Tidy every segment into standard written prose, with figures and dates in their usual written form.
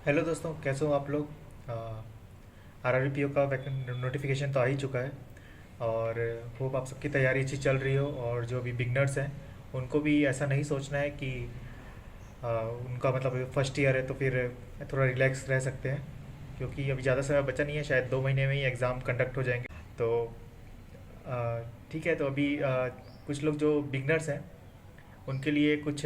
Hello दोस्तों, कैसे हो आप लोग। आर आर पी ओ का नोटिफिकेशन तो आ ही चुका है। और होप आप सबकी तैयारी अच्छी चल रही हो। और जो भी बिगनर्स हैं उनको भी ऐसा नहीं सोचना है कि उनका मतलब फर्स्ट ईयर है तो फिर थोड़ा रिलैक्स रह सकते हैं। क्योंकि अभी ज़्यादा समय बचा नहीं है, शायद 2 महीने में ही एग्ज़ाम कंडक्ट हो जाएंगे। तो ठीक है। तो अभी कुछ लोग जो बिगनर्स हैं उनके लिए कुछ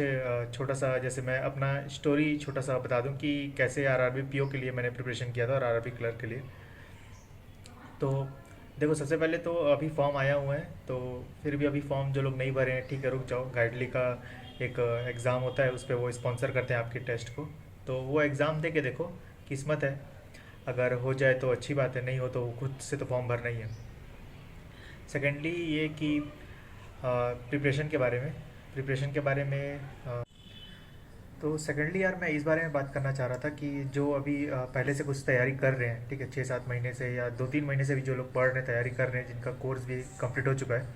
छोटा सा, जैसे मैं अपना स्टोरी छोटा सा बता दूं कि कैसे R R B P O के लिए मैंने प्रिपरेशन किया था और आर आर बी क्लर्क के लिए। तो देखो, सबसे पहले तो अभी फॉर्म आया हुआ है, तो फिर भी अभी फॉर्म जो लोग नहीं भरे हैं, ठीक है, रुक जाओ। गाइडली का एक एग्ज़ाम होता है, उस पर वो स्पॉन्सर करते हैं आपके टेस्ट को। तो वो एग्ज़ाम दे के देखो, किस्मत है। अगर हो जाए तो अच्छी बात है, नहीं हो तो खुद से तो फॉर्म भरना ही है। सेकेंडली ये कि प्रिपरेशन के बारे में तो सेकेंडली यार, मैं इस बारे में बात करना चाह रहा था कि जो अभी पहले से कुछ तैयारी कर रहे हैं, ठीक है, 6-7 महीने से या 2-3 महीने से भी जो लोग पढ़ रहे हैं, तैयारी कर रहे हैं, जिनका कोर्स भी कंप्लीट हो चुका है,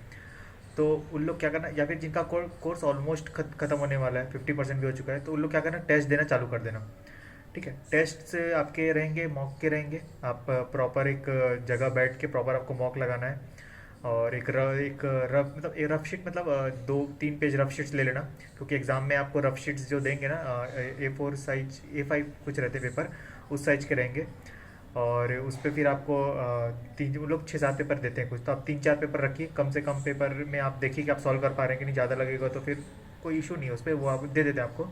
तो उन लोग क्या करना, या फिर जिनका कोर्स ऑलमोस्ट खत्म होने वाला है, 50% भी हो चुका है, तो उन लोग क्या करना, टेस्ट देना चालू कर देना। ठीक है, टेस्ट आपके रहेंगे, मॉक के रहेंगे। आप प्रॉपर एक जगह बैठ के प्रॉपर आपको मॉक लगाना है। और एक रफ मतलब एक रफ शीट, मतलब 2-3 पेज रफ शीट्स ले लेना। क्योंकि एग्ज़ाम में आपको रफ शीट्स जो देंगे ना, A4 साइज, A5 कुछ रहते पेपर, उस साइज के रहेंगे। और उस पर फिर आपको तीन, वो लोग 6-7 पेपर देते हैं कुछ, तो आप 3-4 पेपर रखिए। कम से कम पेपर में आप देखिए कि आप सॉल्व कर पा रहे हैं कि नहीं। ज़्यादा लगेगा तो फिर कोई इशू नहीं है उस पर, वो आप दे देते हैं आपको।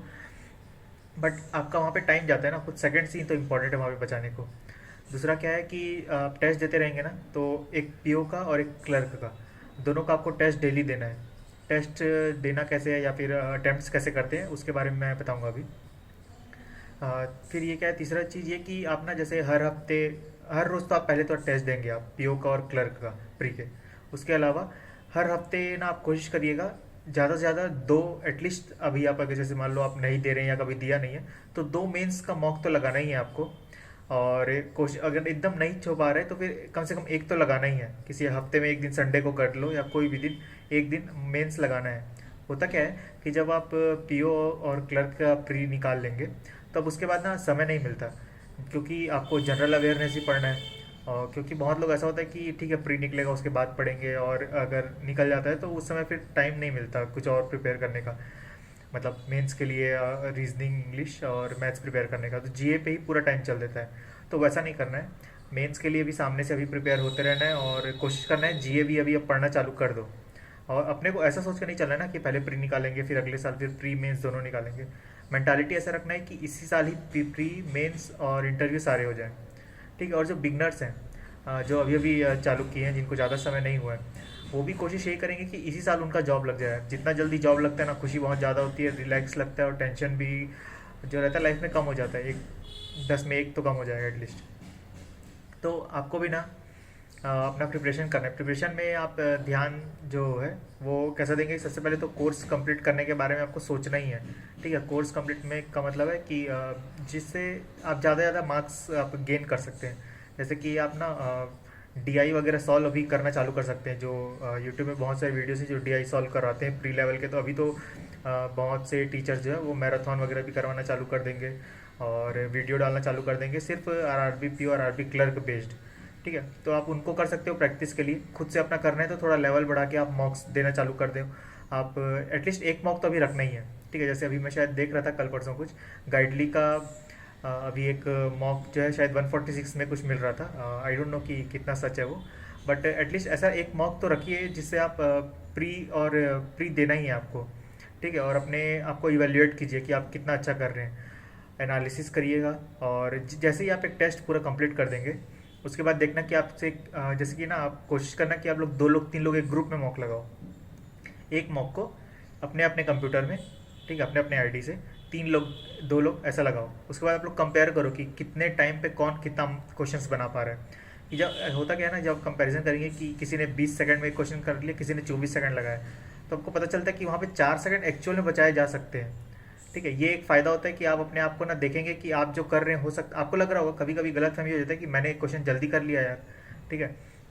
बट आपका वहाँ पे टाइम जाता है ना, कुछ सेकंड्स ही तो इम्पोर्टेंट है वहाँ पे बचाने को। दूसरा क्या है कि आप टेस्ट देते रहेंगे ना, तो एक पीओ का और एक क्लर्क का, दोनों का आपको टेस्ट डेली देना है। टेस्ट देना कैसे है या फिर अटेम्प्ट्स कैसे करते हैं, उसके बारे में मैं बताऊंगा अभी। फिर ये क्या है, तीसरा चीज़ ये कि आप ना, जैसे हर हफ्ते, हर रोज़ तो आप पहले तो टेस्ट देंगे आप पीओ का और क्लर्क का, प्री के। उसके अलावा हर हफ्ते ना आप कोशिश करिएगा ज़्यादा से ज़्यादा दो, एटलीस्ट अभी आप अगर जैसे मान लो आप नहीं दे रहे हैं या कभी दिया नहीं है, तो 2 मेंस का मॉक तो लगाना ही है आपको। और कोशिश, अगर एकदम नहीं छो पा रहे तो फिर कम से कम एक तो लगाना ही है। किसी हफ्ते में एक दिन संडे को कर लो या कोई भी दिन, एक दिन मेंस लगाना है। होता क्या है कि जब आप पीओ और क्लर्क का प्री निकाल लेंगे, तब उसके बाद ना समय नहीं मिलता, क्योंकि आपको जनरल अवेयरनेस ही पढ़ना है। और क्योंकि बहुत लोग ऐसा होता है कि ठीक है प्री निकलेगा उसके बाद पढ़ेंगे, और अगर निकल जाता है तो उस समय फिर टाइम नहीं मिलता कुछ और प्रिपेयर करने का। मतलब मेंस के लिए रीजनिंग, इंग्लिश और मैथ्स प्रिपेयर करने का, तो जीए पे ही पूरा टाइम चल देता है। तो वैसा नहीं करना है। मेंस के लिए भी सामने से अभी प्रिपेयर होते रहना है, और कोशिश करना है जीए भी अभी अब पढ़ना चालू कर दो। और अपने को ऐसा सोच कर नहीं चलना है ना कि पहले प्री निकालेंगे फिर अगले साल फिर प्री मेंस दोनों निकालेंगे। मेंटालिटी ऐसा रखना है कि इसी साल ही प्री मेंस और इंटरव्यू सारे हो जाएं। ठीक है। और जो बिगनर्स हैं, जो अभी अभी चालू किए हैं, जिनको ज़्यादा समय नहीं हुआ है, वो भी कोशिश यही करेंगे कि इसी साल उनका जॉब लग जाए। जितना जल्दी जॉब लगता है ना, खुशी बहुत ज़्यादा होती है, रिलैक्स लगता है, और टेंशन भी जो रहता है लाइफ में कम हो जाता है। एक 10 में 1 तो कम हो जाएगा एटलीस्ट। तो आपको भी ना अपना प्रिपरेशन करना है। प्रिपरेशन में आप ध्यान जो है वो कैसा देंगे, सबसे पहले तो कोर्स कंप्लीट करने के बारे में आपको सोचना ही है। ठीक है, कोर्स कंप्लीट में का मतलब है कि जिससे आप ज़्यादा से ज़्यादा मार्क्स आप गेन कर सकते हैं। जैसे कि आप ना डीआई वगैरह सॉल्व अभी करना चालू कर सकते हैं। जो यूट्यूब में बहुत सारे वीडियोस हैं जो डीआई सॉल्व करवाते हैं प्री लेवल के। तो अभी तो बहुत से टीचर्स जो है वो मैराथन वगैरह भी करवाना चालू कर देंगे, और वीडियो डालना चालू कर देंगे सिर्फ आरआरबी पी और आरबी क्लर्क बेस्ड। ठीक है, तो आप उनको कर सकते हो प्रैक्टिस के लिए। खुद से अपना करना है तो थोड़ा लेवल बढ़ा के आप मॉक्स देना चालू कर दो। आप एटलीस्ट एक मॉक तो अभी रखना ही है। ठीक है, जैसे अभी मैं शायद देख रहा था कल परसों कुछ गाइडली का, अभी एक मॉक जो है शायद 146 में कुछ मिल रहा था। आई डोंट नो कि कितना सच है वो, बट एटलीस्ट ऐसा एक मॉक तो रखिए जिससे आप प्री और प्री देना ही है आपको। ठीक है, और अपने आपको इवेल्युएट कीजिए कि आप कितना अच्छा कर रहे हैं, एनालिसिस करिएगा। और जैसे ही आप एक टेस्ट पूरा कंप्लीट कर देंगे, उसके बाद देखना कि आपसे जैसे कि ना आप कोशिश करना कि आप लोग 2 लोग 3 लोग एक ग्रुप में मॉक लगाओ। एक मॉक को अपने अपने कंप्यूटर में, ठीक है, अपने अपने आईडी से 3 लोग, 2 लोग ऐसा लगाओ। उसके बाद आप लोग कंपेयर करो कि कितने टाइम पे कौन कितना क्वेश्चंस बना पा रहा है। कि जब होता क्या है ना, जब कंपैरिजन करेंगे कि किसी ने 20 सेकंड में एक क्वेश्चन कर लिया, किसी ने 24 सेकंड लगाया, तो आपको पता चलता है कि वहाँ पे 4 सेकंड एक्चुअल में बचाए जा सकते हैं। ठीक है, ये एक फ़ायदा होता है कि आप अपने आप को ना देखेंगे कि आप जो कर रहे हैं, हो सकता आपको लग रहा होगा कभी कभी गलत फहमी हो जाता है कि मैंने एक क्वेश्चन जल्दी कर लिया यार। ठीक है,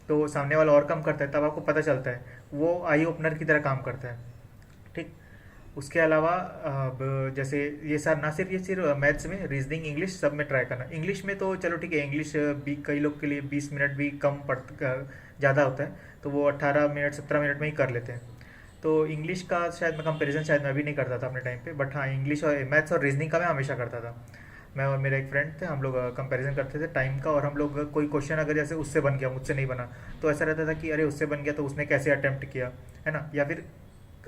तो सामने वाला और कम करता है, तब आपको पता चलता है। वो आई ओपनर की तरह काम करता है। ठीक। उसके अलावा जैसे ये सर ना सिर्फ ये सिर्फ मैथ्स में, रीजनिंग, इंग्लिश सब में ट्राई करना। इंग्लिश में तो चलो ठीक है, इंग्लिश भी कई लोग के लिए 20 मिनट भी कम पड़ ज़्यादा होता है, तो वो 18 मिनट 17 मिनट में ही कर लेते हैं। तो इंग्लिश का शायद मैं कंपैरिजन शायद मैं भी नहीं करता था अपने टाइम पे, बट हाँ इंग्लिश और मैथ्स और रीजनिंग का मैं हमेशा करता था। मैं और मेरा एक फ्रेंड थे, हम लोग कंपैरिजन करते थे टाइम का, और हम लोग कोई क्वेश्चन अगर जैसे उससे बन गया मुझसे नहीं बना, तो ऐसा रहता था कि अरे उससे बन गया तो उसने कैसे अटेम्प्ट किया, है ना। या फिर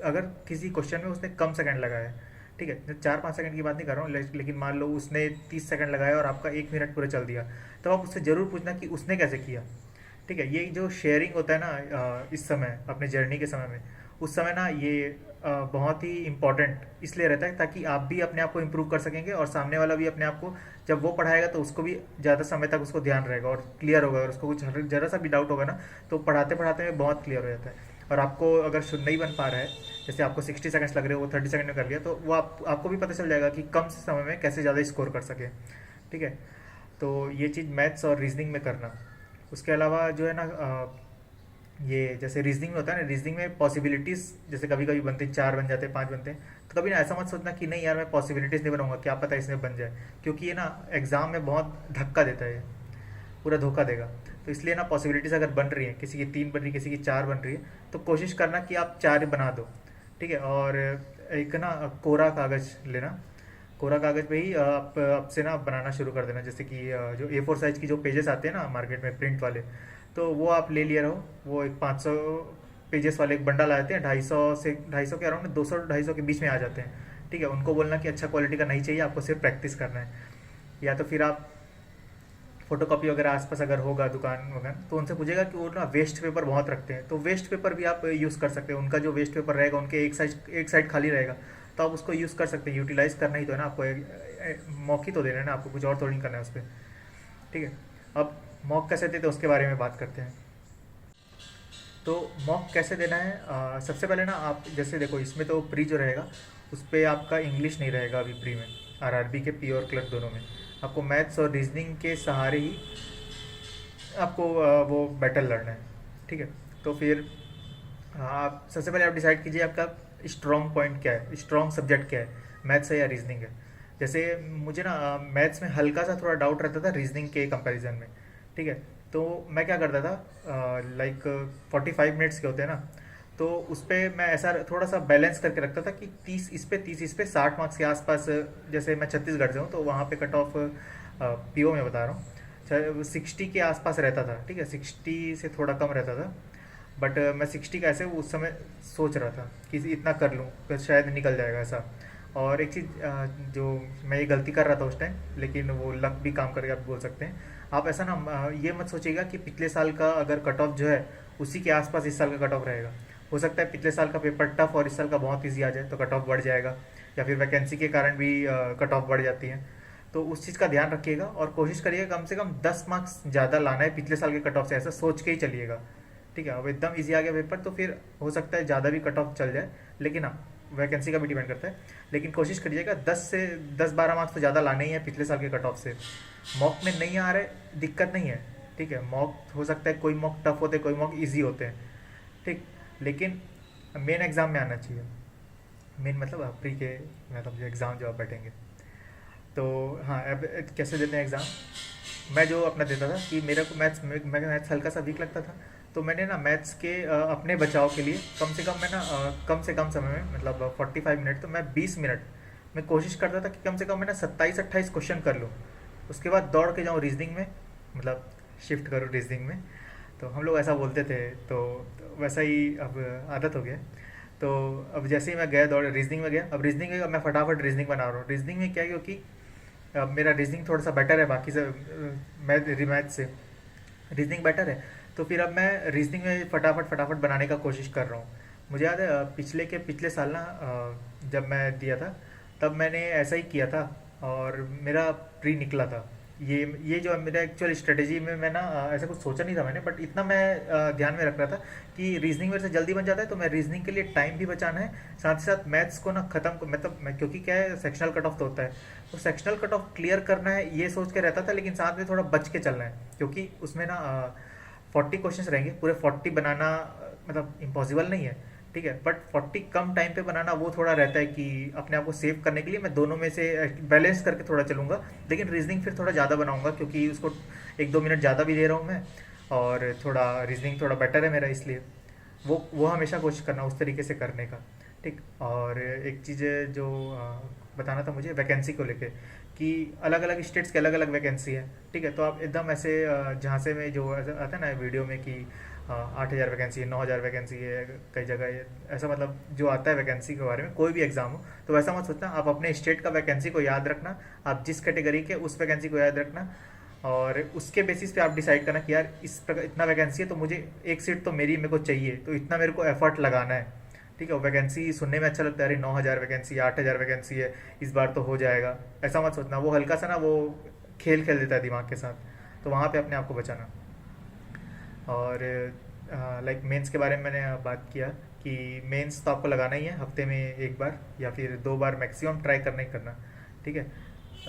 अगर किसी क्वेश्चन में उसने कम सेकंड लगाया, ठीक है, 4-5 सेकंड की बात नहीं कर रहा हूँ, लेकिन मान लो उसने 30 सेकंड लगाया और आपका 1 मिनट पूरा चल दिया, तो आप उससे ज़रूर पूछना कि उसने कैसे किया। ठीक है, ये जो शेयरिंग होता है ना इस समय अपने जर्नी के समय में, उस समय ना ये बहुत ही इम्पोर्टेंट इसलिए रहता है ताकि आप भी अपने आप को इम्प्रूव कर सकेंगे, और सामने वाला भी अपने आप को, जब वो पढ़ाएगा तो उसको भी ज़्यादा समय तक उसको ध्यान रहेगा और क्लियर होगा। अगर उसको कुछ ज़रा सा भी डाउट होगा ना, तो पढ़ाते पढ़ाते में बहुत क्लियर हो जाता है। और आपको अगर शुद्ध नहीं बन पा रहा है, जैसे आपको 60 सेकंड्स लग रहे हो, वो 30 सेकंड में कर लिया, तो वो आपको भी पता चल जाएगा कि कम समय में कैसे ज़्यादा स्कोर कर सके। ठीक है, तो ये चीज़ मैथ्स और रीजनिंग में करना। उसके अलावा जो है ना ये जैसे रीजनिंग में होता है ना, रीजनिंग में पॉसिबिलिटीज़ जैसे कभी कभी बनते हैं, 4 बन जाते हैं, 5 बनते हैं, तो कभी ना ऐसा मत सोचना कि नहीं यार मैं पॉसिबिलिटीज़ नहीं बनाऊंगा, क्या पता इसमें बन जाए, क्योंकि ये ना एग्ज़ाम में बहुत धक्का देता है, ये पूरा धोखा देगा। तो इसलिए ना पॉसिबिलिटीज़ अगर बन रही है, किसी की 3 बन रही है, किसी की 4 बन रही है, तो कोशिश करना कि आप 4 बना दो। ठीक है, और एक ना कोरा कागज़ लेना, कोरा कागज़ पे ही आप आपसे ना बनाना शुरू कर देना। जैसे कि जो A4 साइज़ की जो पेजेस आते हैं ना मार्केट में प्रिंट वाले, तो वो आप ले लिया रहो। वो एक 500 पेजेस वाले एक बंडल आते हैं, 250 के अराउंड, 200-250 के बीच में आ जाते हैं। ठीक है, उनको बोलना कि अच्छा क्वालिटी का नहीं चाहिए, आपको सिर्फ प्रैक्टिस करना है। या तो फिर आप फोटो कॉपी वगैरह आसपास अगर होगा दुकान वगैरह, तो उनसे पूछेगा कि वो ना वेस्ट पेपर बहुत रखते हैं, तो वेस्ट पेपर भी आप यूज़ कर सकते हैं। उनका जो वेस्ट पेपर रहेगा, उनके एक साइड खाली रहेगा, तो आप उसको यूज़ कर सकते हैं। यूटिलाइज़ करना ही तो है ना आपको, मौके तो देना है ना आपको, कुछ और थोड़ी नहीं करना है उस पर। ठीक है, अब मॉक कैसे देते हैं उसके बारे में बात करते हैं। तो मॉक कैसे देना है, सबसे पहले ना आप जैसे देखो, इसमें तो प्री जो रहेगा उस पर आपका इंग्लिश नहीं रहेगा अभी प्री में, आरआरबी के पी और क्लर्क दोनों में। आपको मैथ्स और रीजनिंग के सहारे ही आपको वो बैटल लड़ना है। ठीक है, तो फिर आप सबसे पहले आप डिसाइड कीजिए आपका स्ट्रॉन्ग पॉइंट क्या है, स्ट्रॉन्ग सब्जेक्ट क्या है, मैथ्स है या रीजनिंग है। जैसे मुझे ना मैथ्स में हल्का सा थोड़ा डाउट रहता था रीजनिंग के कंपैरिजन में। ठीक है, तो मैं क्या करता था, लाइक 45 मिनट्स के होते हैं ना, तो उस पर मैं ऐसा थोड़ा सा बैलेंस करके रखता था कि 30 इस पे 60 मार्क्स के आसपास। जैसे मैं छत्तीसगढ़ से हूँ, तो वहाँ पे कट ऑफ पीओ में बता रहा हूँ 60 के आसपास रहता था। ठीक है, 60 से थोड़ा कम रहता था, बट मैं 60 का ऐसे उस समय सोच रहा था कि इतना कर लूँ तो शायद निकल जाएगा ऐसा। और एक चीज़ जो मैं ये गलती कर रहा था उस टाइम, लेकिन वो लक भी काम करके आप बोल सकते हैं। आप ऐसा ना ये मत सोचिएगा कि पिछले साल का अगर कट ऑफ जो है उसी के आसपास इस साल का कट ऑफ रहेगा। हो सकता है पिछले साल का पेपर टफ और इस साल का बहुत ईजी आ जाए, तो कट ऑफ बढ़ जाएगा, या फिर वैकेंसी के कारण भी कट ऑफ बढ़ जाती है। तो उस चीज़ का ध्यान रखिएगा और कोशिश करिएगा कम से कम 10 मार्क्स ज़्यादा लाना है पिछले साल के कट ऑफ से, ऐसा सोच के ही चलिएगा। ठीक है, अब एकदम इजी आ गया पेपर तो फिर हो सकता है ज़्यादा भी कट ऑफ चल जाए, लेकिन हाँ वैकेंसी का भी डिपेंड करता है। लेकिन कोशिश करिएगा 10 मार्क्स तो ज़्यादा लाने ही है पिछले साल के कट ऑफ से। मॉक में नहीं आ रहे, दिक्कत नहीं है। ठीक है, मॉक हो सकता है कोई मॉक टफ होते, कोई मॉक इजी होते हैं। ठीक, लेकिन मेन एग्ज़ाम में आना चाहिए। मेन मतलब प्री के मतलब जो एग्ज़ाम जो आप बैठेंगे, तो हाँ अब कैसे देते हैं एग्ज़ाम। मैं जो अपना देता था कि मेरे को मैथ्स हल्का सा वीक लगता था, तो मैंने ना मैथ्स के अपने बचाव के लिए कम से कम मैं ना कम से कम समय में, मतलब 45 मिनट, तो मैं 20 मिनट मैं कोशिश करता था कि कम से कम मैं ना 27-28 क्वेश्चन कर लूँ। उसके बाद दौड़ के जाऊँ रीजनिंग में, मतलब शिफ्ट करूँ रीजनिंग में। तो हम लोग ऐसा बोलते थे, तो वैसा ही अब आदत हो गया। तो अब जैसे ही मैं गया दौड़ रीजनिंग में गया, अब रीजनिंग में मैं फटाफट रीजनिंग बना रहा हूँ। रीजनिंग में क्या है, क्योंकि अब मेरा रीजनिंग थोड़ा सा बेटर है बाकी से, मैथ से रीजनिंग बेटर है, तो फिर अब मैं रीजनिंग में फटाफट फटाफट बनाने का कोशिश कर रहा हूँ। मुझे याद है पिछले साल ना जब मैं दिया था, तब मैंने ऐसा ही किया था और मेरा प्री निकला था। ये जो मेरा एक्चुअल स्ट्रेटेजी में मैं ना ऐसा कुछ सोचा नहीं था मैंने, बट इतना मैं ध्यान में रख रहा था कि रीजनिंग मेरे से जल्दी बन जाता है, तो मैं रीजनिंग के लिए टाइम भी बचाना है, साथ ही साथ मैथ्स को ना ख़त्म, मतलब मैं, क्योंकि क्या है सेक्शनल कट ऑफ तो होता है, तो सेक्शनल कट ऑफ क्लियर करना है ये सोच के रहता था, लेकिन साथ में थोड़ा बच के चलना है, क्योंकि उसमें ना 40 क्वेश्चन रहेंगे, पूरे 40 बनाना मतलब इम्पॉसिबल नहीं है। ठीक है। बट 40 कम टाइम पे बनाना वो थोड़ा रहता है कि अपने आप को सेव करने के लिए मैं दोनों में से बैलेंस करके थोड़ा चलूँगा। लेकिन रीजनिंग फिर थोड़ा ज़्यादा बनाऊँगा क्योंकि उसको 1-2 मिनट ज़्यादा भी दे रहा हूँ मैं, और थोड़ा रीजनिंग थोड़ा बेटर है मेरा, इसलिए वो हमेशा कोशिश करना उस तरीके से करने का। ठीक। और एक चीज़ है जो बताना था मुझे वैकेंसी को लेके, कि अलग अलग स्टेट्स के अलग अलग वैकेंसी है। ठीक है। तो आप एकदम ऐसे जहाँ से में जो आता है ना वीडियो में कि 8,000 वैकेंसी है, 9,000 वैकेंसी है कई जगह, ऐसा मतलब जो आता है वैकेंसी के बारे में कोई भी एग्जाम हो, तो वैसा मत सोचना। आप अपने स्टेट का वैकेंसी को याद रखना, आप जिस कैटेगरी के उस वैकेंसी को याद रखना, और उसके बेसिस पे आप डिसाइड करना कि यार इस प्रकार इतना वैकेंसी है तो मुझे एक सीट तो मेरे को चाहिए, तो इतना मेरे को एफर्ट लगाना है। ठीक है। वैकेंसी सुनने में अच्छा लगता है, अरे 9,000 वैकेंसी, 8,000 वैकेंसी है, इस बार तो हो जाएगा, ऐसा मत सोचना। वो हल्का सा ना वो खेल खेल देता है दिमाग के साथ, तो वहाँ पे अपने आप को बचाना। और लाइक मेंस के बारे में मैंने बात किया कि मेंस तो आपको लगाना ही है, हफ्ते में एक बार या फिर 2 बार मैक्सिमम ट्राई करना ही करना। ठीक है।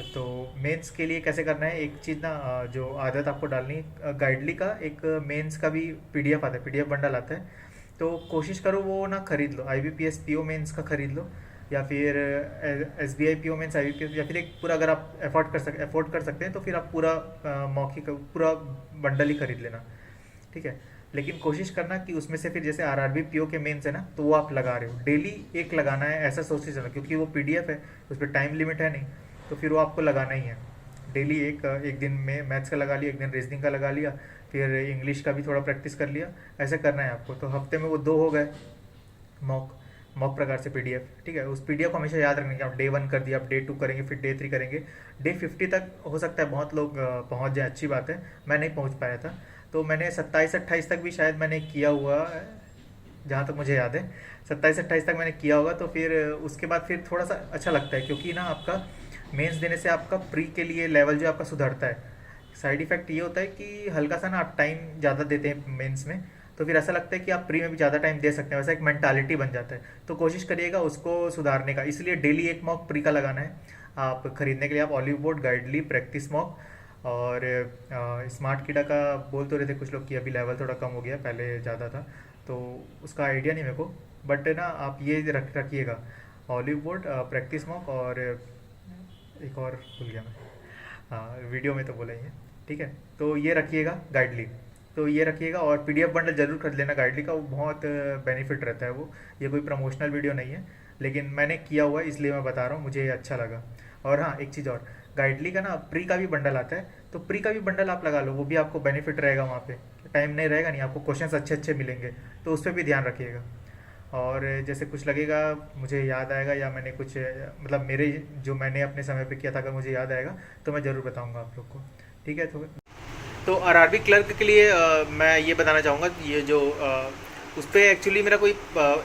तो मेंस के लिए कैसे करना है, एक चीज़ ना जो आदत आपको डालनी, गाइडली का एक मेंस का भी पीडीएफ आता है, पीडीएफ बंडल आता है। तो कोशिश करो वो ना खरीद लो, IBPS PO मेंस का खरीद लो, या फिर SBI PO मेंस IBPS, या फिर एक पूरा, अगर आप अफोर्ड कर सकते हैं तो फिर आप पूरा मौखिक पूरा बंडल ही खरीद लेना। ठीक है। लेकिन कोशिश करना कि उसमें से फिर जैसे RRB PO के मेंस है ना, तो वो आप लगा रहे हो डेली एक लगाना है, ऐसा सोच के चलो, क्योंकि वो PDF है, उस पर टाइम लिमिट है नहीं, तो फिर वो आपको लगाना ही है डेली। एक दिन में मैथ्स का लगा लिया, एक दिन रीजनिंग का लगा लिया, फिर इंग्लिश का भी थोड़ा प्रैक्टिस कर लिया, ऐसे करना है आपको। तो हफ्ते में वो 2 हो गए मॉक मॉक प्रकार से PDF। ठीक है। उस PDF को हमेशा याद रखना कि आप डे 1 कर दिया, आप डे 2 करेंगे, फिर डे 3 करेंगे, डे 50 तक हो सकता है बहुत लोग पहुंच जाए, अच्छी बात है। मैं नहीं पहुंच पाया था, तो मैंने 27-28 तक भी शायद मैंने किया हुआ है, जहाँ तक मुझे याद है 27-28 तक मैंने किया होगा। तो फिर उसके बाद फिर थोड़ा सा अच्छा लगता है, क्योंकि ना आपका मेंस देने से आपका प्री के लिए लेवल जो आपका सुधरता है। साइड इफेक्ट ये होता है कि हल्का सा ना आप टाइम ज़्यादा देते हैं मेंस में, तो फिर ऐसा लगता है कि आप प्री में भी ज़्यादा टाइम दे सकते हैं, वैसा एक मेंटालिटी बन जाता है। तो कोशिश करिएगा उसको सुधारने का, इसलिए डेली एक मॉक प्री का लगाना है। आप खरीदने के लिए आप ऑलिव बोर्ड, गाइडली, प्रैक्टिस मॉक, और स्मार्ट किडा का बोल तो रहे थे कुछ लोग कि अभी लेवल थोड़ा कम हो गया, पहले ज़्यादा था, तो उसका आइडिया नहीं मेरे को। बट ना आप ये रखिएगा, ऑलिव बोर्ड, प्रैक्टिस मॉक, और एक और भूल गया मैं, हाँ वीडियो में तो बोला ही है। ठीक है। तो ये रखिएगा गाइडली, तो ये रखिएगा, और PDF बंडल जरूर खरीद लेना गाइडली का, वो बहुत बेनिफिट रहता है वो। ये कोई प्रमोशनल वीडियो नहीं है, लेकिन मैंने किया हुआ है इसलिए मैं बता रहा हूँ, मुझे ये अच्छा लगा। और हाँ, एक चीज़ और, गाइडली का ना प्री का भी बंडल आता है, तो प्री का भी बंडल आप लगा लो, वो भी आपको बेनिफिट रहेगा। वहाँ पे टाइम नहीं रहेगा, नहीं आपको क्वेश्चंस अच्छे अच्छे मिलेंगे, तो उस पर भी ध्यान रखिएगा। और जैसे कुछ लगेगा मुझे याद आएगा, या मैंने कुछ मतलब मेरे जो मैंने अपने समय पे किया था, अगर मुझे याद आएगा तो मैं ज़रूर बताऊंगा आप लोग को। ठीक है। तो RRB क्लर्क के लिए मैं ये बताना चाहूँगा, ये जो उस पर एक्चुअली मेरा कोई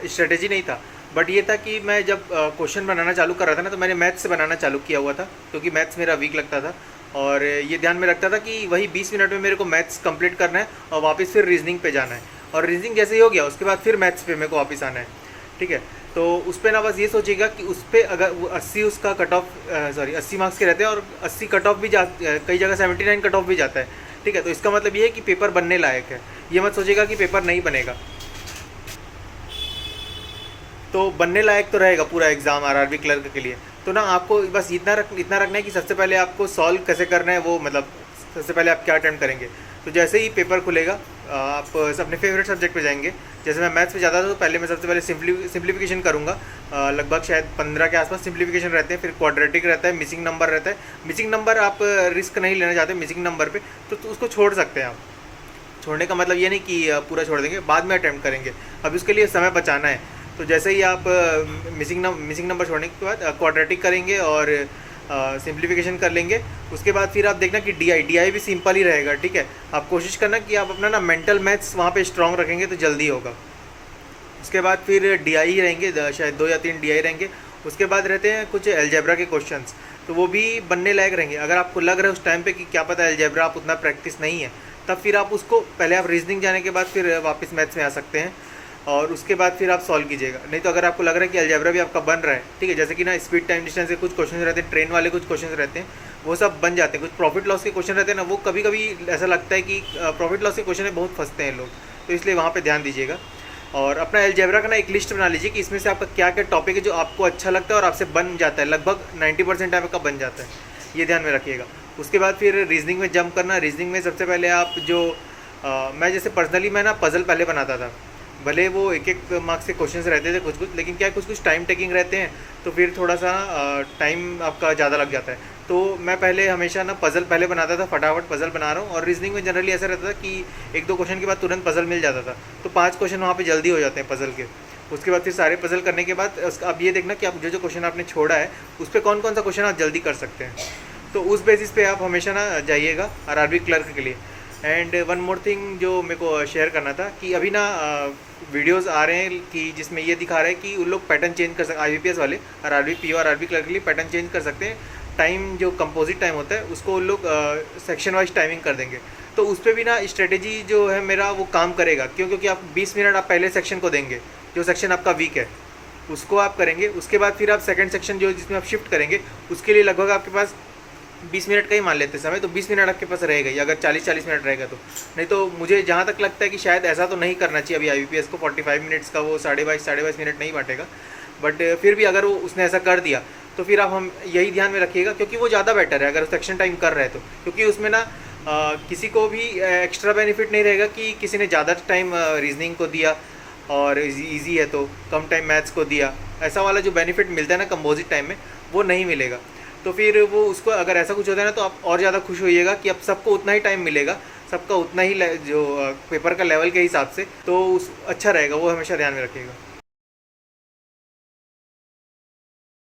स्ट्रेटेजी नहीं था, बट ये था कि मैं जब क्वेश्चन बनाना चालू कर रहा था ना, तो मैंने मैथ्स से बनाना चालू किया हुआ था, क्योंकि मैथ्स मेरा वीक लगता था, और ये ध्यान में रखता था कि वही 20 मिनट में मेरे को मैथ्स कंप्लीट करना है, और वापस फिर रीजनिंग पे जाना है, और रीजनिंग जैसे ही हो गया उसके बाद फिर मैथ्स पे मेरे को वापस आना है। ठीक है। तो उस पर ना बस ये सोचिएगा कि उस पर अगर 80 उसका कट ऑफ 80 मार्क्स के रहते हैं, और 80 कट ऑफ भी कई जगह 79 कट ऑफ भी जाता है। ठीक है। तो इसका मतलब ये है कि पेपर बनने लायक है, ये मत सोचिएगा कि पेपर नहीं बनेगा, तो बनने लायक तो रहेगा पूरा एग्ज़ाम RRB क्लर्क के लिए। तो ना आपको बस इतना रखना है कि सबसे पहले आपको सॉल्व कैसे करना है, वो मतलब सबसे पहले आप क्या अटैम्प्ट करेंगे। तो जैसे ही पेपर खुलेगा आप अपने फेवरेट सब्जेक्ट पे जाएंगे। जैसे मैं मैथ्स पे जाता था, तो पहले मैं सबसे पहले सिंप्लीफिकेशन करूँगा, लगभग शायद 15 के आसपास सिंप्लीफिकेशन रहते हैं, फिर क्वाड्रेटिक रहता है, मिसिंग नंबर रहता है। मिसिंग नंबर आप रिस्क नहीं लेना चाहते मिसिंग नंबर पे, तो उसको छोड़ सकते हैं आप। छोड़ने का मतलब ये नहीं कि पूरा छोड़ देंगे, बाद में अटैम्प्ट करेंगे, अब उसके लिए समय बचाना है। तो जैसे ही आप मिसिंग नंबर छोड़ने के बाद क्वाड्रेटिक करेंगे और सिंप्लीफिकेशन कर लेंगे, उसके बाद फिर आप देखना कि DI भी सिंपल ही रहेगा। ठीक है। आप कोशिश करना कि आप अपना ना मेंटल मैथ्स वहाँ पे स्ट्रॉन्ग रखेंगे तो जल्दी होगा। उसके बाद फिर DI ही रहेंगे, शायद 2 या 3 DI रहेंगे। उसके बाद रहते हैं कुछ अलजेब्रा के क्वेश्चंस, तो वो भी बनने लायक रहेंगे। अगर आपको लग रहा है उस टाइम पे कि क्या पता अलजेब्रा आप उतना प्रैक्टिस नहीं है, तब फिर आप उसको पहले आप रीजनिंग जाने के बाद फिर वापस मैथ्स में आ सकते हैं, और उसके बाद फिर आप सॉल्व कीजिएगा। नहीं तो अगर आपको लग रहा है कि अलजेब्रा भी आपका बन रहा है, ठीक है, जैसे कि ना स्पीड टाइम डिस्टेंस के कुछ क्वेश्चन रहते हैं, ट्रेन वाले कुछ क्वेश्चन रहते हैं, वो सब बन जाते हैं। कुछ प्रॉफिट लॉस के क्वेश्चन रहते हैं ना, वो कभी कभी ऐसा लगता है कि प्रॉफिट लॉस के क्वेश्चन में बहुत फंसते हैं लोग, तो इसलिए वहाँ पर ध्यान दीजिएगा। और अपना अलजेब्रा का ना एक लिस्ट बना लीजिए कि इसमें से आपका क्या क्या टॉपिक है जो आपको अच्छा लगता है और आपसे बन जाता है, लगभग 90% आपका बन जाता है, ये ध्यान में रखिएगा। उसके बाद फिर रीजनिंग में जंप करना। रीजनिंग में सबसे पहले आप जो मैं जैसे पर्सनली मैं ना पज़ल पहले बनाता था, भले वो एक एक मार्क्स के क्वेश्चंस रहते थे कुछ कुछ, लेकिन क्या कुछ कुछ टाइम टेकिंग रहते हैं, तो फिर थोड़ा सा टाइम आपका ज़्यादा लग जाता है। तो मैं पहले हमेशा ना पज़ल पहले बनाता था, फटाफट पज़ल बना रहा हूँ। और रीजनिंग में जनरली ऐसा रहता था कि एक दो क्वेश्चन के बाद तुरंत पज़ल मिल जाता था, तो 5 क्वेश्चन वहाँ पे जल्दी हो जाते हैं पज़ल के। उसके बाद फिर सारे पज़ल करने के बाद अब ये देखना कि आप जो जो क्वेश्चन आपने छोड़ा है उस पर कौन कौन सा क्वेश्चन आप जल्दी कर सकते हैं, तो उस बेसिस पे आप हमेशा ना जाइएगा आरआरबी क्लर्क के लिए। एंड वन मोर थिंग जो मेरे को शेयर करना था कि अभी ना वीडियोस आ रहे हैं कि जिसमें ये दिखा रहा है कि उन लोग पैटर्न चेंज कर सकते, आईबीपीएस वाले आरआरबी पीओ आरआरबी क्लर्क के लिए पैटर्न चेंज कर सकते हैं। टाइम जो कंपोजिट टाइम होता है उसको उन लोग सेक्शन वाइज टाइमिंग कर देंगे, तो उस पर भी ना स्ट्रेटेजी जो है मेरा वो काम करेगा। क्यों? क्योंकि आप 20 मिनट आप पहले सेक्शन को देंगे, जो सेक्शन आपका वीक है उसको आप करेंगे। उसके बाद फिर आप सेकंड सेक्शन जो जिसमें आप शिफ्ट करेंगे उसके लिए लगभग आपके पास 20 मिनट का ही मान लेते समय, तो 20 मिनट आपके पास रहेगा ही, अगर 40-40 मिनट रहेगा तो। नहीं तो मुझे जहाँ तक लगता है कि शायद ऐसा तो नहीं करना चाहिए अभी आईबीपीएस को 45 मिनट्स का वो 22.5 मिनट नहीं बांटेगा, बट फिर भी अगर वो उसने ऐसा कर दिया तो फिर आप हम यही ध्यान में रखिएगा, क्योंकि वो ज़्यादा बेटर है अगर सेक्शन टाइम कर रहे हैं तो। क्योंकि उसमें ना किसी को भी एक्स्ट्रा बेनिफिट नहीं रहेगा कि किसी ने ज़्यादा टाइम रीजनिंग को दिया और इजी है तो कम टाइम मैथ्स को दिया, ऐसा वाला जो बेनिफिट मिलता है ना कंपोजिट टाइम में वो नहीं मिलेगा। तो फिर वो उसको अगर ऐसा कुछ होता है ना तो आप और ज़्यादा खुश होइएगा कि अब सबको उतना ही टाइम मिलेगा, सबका उतना ही जो पेपर का लेवल के हिसाब से, तो उस अच्छा रहेगा, वो हमेशा ध्यान में रखिएगा।